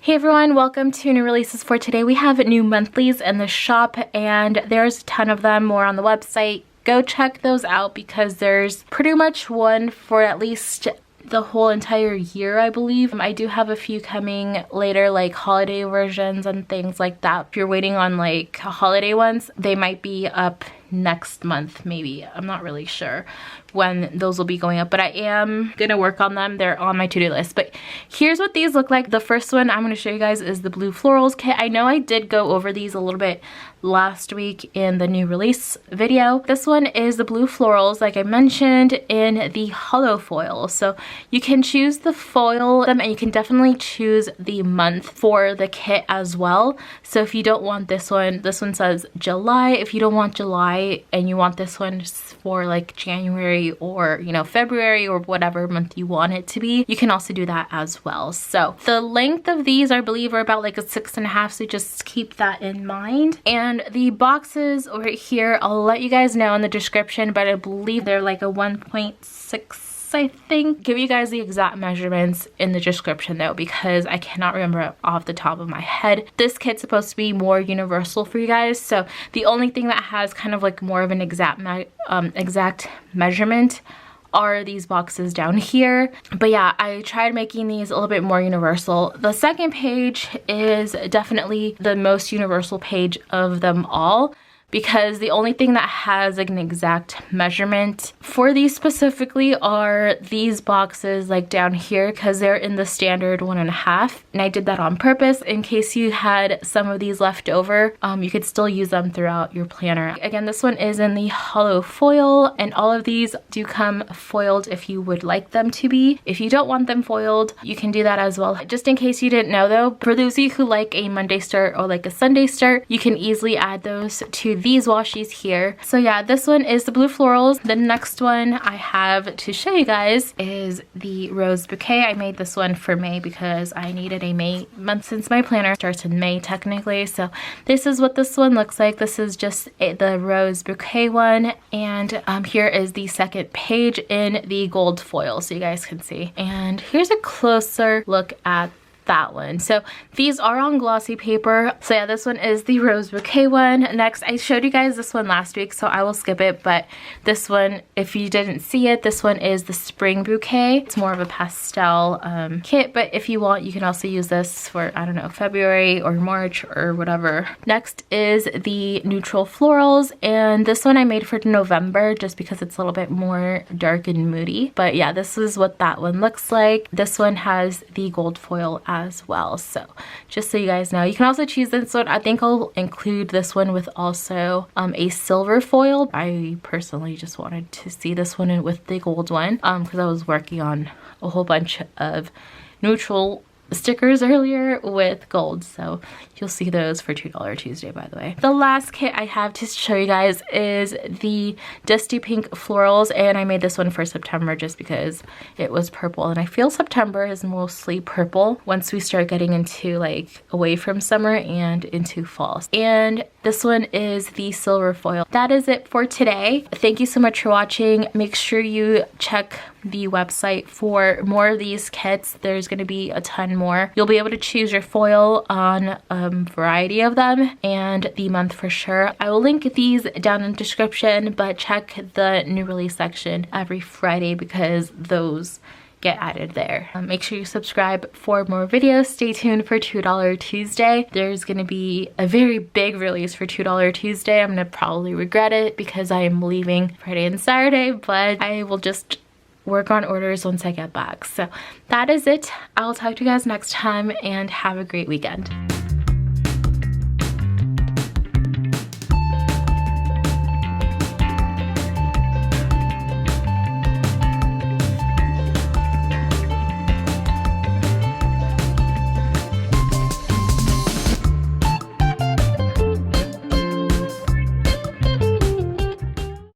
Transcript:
Hey everyone, welcome to new releases for today. We have new monthlies in the shop and there's a ton of them, more on the website. Go check those out because there's pretty much one for at least the whole entire year, I believe. I do have a few coming later, like holiday versions and things like that. If you're waiting on like holiday ones, they might be up next month maybe. I'm not really sure when those will be going up, but I am gonna work on them. They're on my to-do list. But here's what these look like. The first one I'm gonna show you guys is the blue florals kit. I know I did go over these a little bit last week in the new release video. This one is the blue florals, like I mentioned, in the hollow foil. So you can choose the foil and you can definitely choose the month for the kit as well. So if you don't want this one says July. If you don't want July and you want this one for like January or, you know, February or whatever month you want it to be, you can also do that as well. So the length of these, I believe, are about like a 6.5, so just keep that in mind. And the boxes over here, I'll let you guys know in the description, but I believe they're like a 1.6, I think. Give you guys the exact measurements in the description though, because I cannot remember off the top of my head. This kit's supposed to be more universal for you guys, so the only thing that has kind of like more of an exact measurement are these boxes down here. But yeah, I tried making these a little bit more universal. The second page is definitely the most universal page of them all, because the only thing that has like an exact measurement for these specifically are these boxes like down here, because they're in the standard 1.5, and I did that on purpose in case you had some of these left over. You could still use them throughout your planner. Again, this one is in the hollow foil, and all of these do come foiled if you would like them to be. If you don't want them foiled, you can do that as well. Just in case you didn't know though, for those of you who like a Monday start or like a Sunday start, you can easily add those to these washies here. So yeah, this one is the blue florals. The next one I have to show you guys is the rose bouquet. I made this one for May because I needed a May month since my planner starts in May technically. So this is what this one looks like. This is just the rose bouquet one, and here is the second page in the gold foil so you guys can see. And here's a closer look at that one. So these are on glossy paper. So yeah, this one is the rose bouquet one. Next, I showed you guys this one last week, so I will skip it, but this one, if you didn't see it, this one is the spring bouquet. It's more of a pastel kit, but if you want, you can also use this for, I don't know, February or March or whatever. Next is the neutral florals, and this one I made for November just because it's a little bit more dark and moody. But yeah, this is what that one looks like. This one has the gold foil as well, so just so you guys know. You can also choose this one. I think I'll include this one with also a silver foil. I personally just wanted to see this one with the gold one because I was working on a whole bunch of neutral stickers earlier with gold, so you'll see those for $2 Tuesday, by the way. The last kit I have to show you guys is the Dusty Pink florals, and I made this one for September just because it was purple, and I feel September is mostly purple once we start getting into like away from summer and into fall. And this one is the silver foil. That is it for today. Thank you so much for watching. Make sure you check the website for more of these kits. There's going to be a ton more. You'll be able to choose your foil on a variety of them and the month for sure. I will link these down in the description, but check the new release section every Friday because those get added there. Make sure you subscribe for more videos. Stay tuned for $2 Tuesday. There's gonna be a very big release for $2 Tuesday. I'm gonna probably regret it because I am leaving Friday and Saturday, but I will just work on orders once I get back. So that is it. I'll talk to you guys next time and have a great weekend.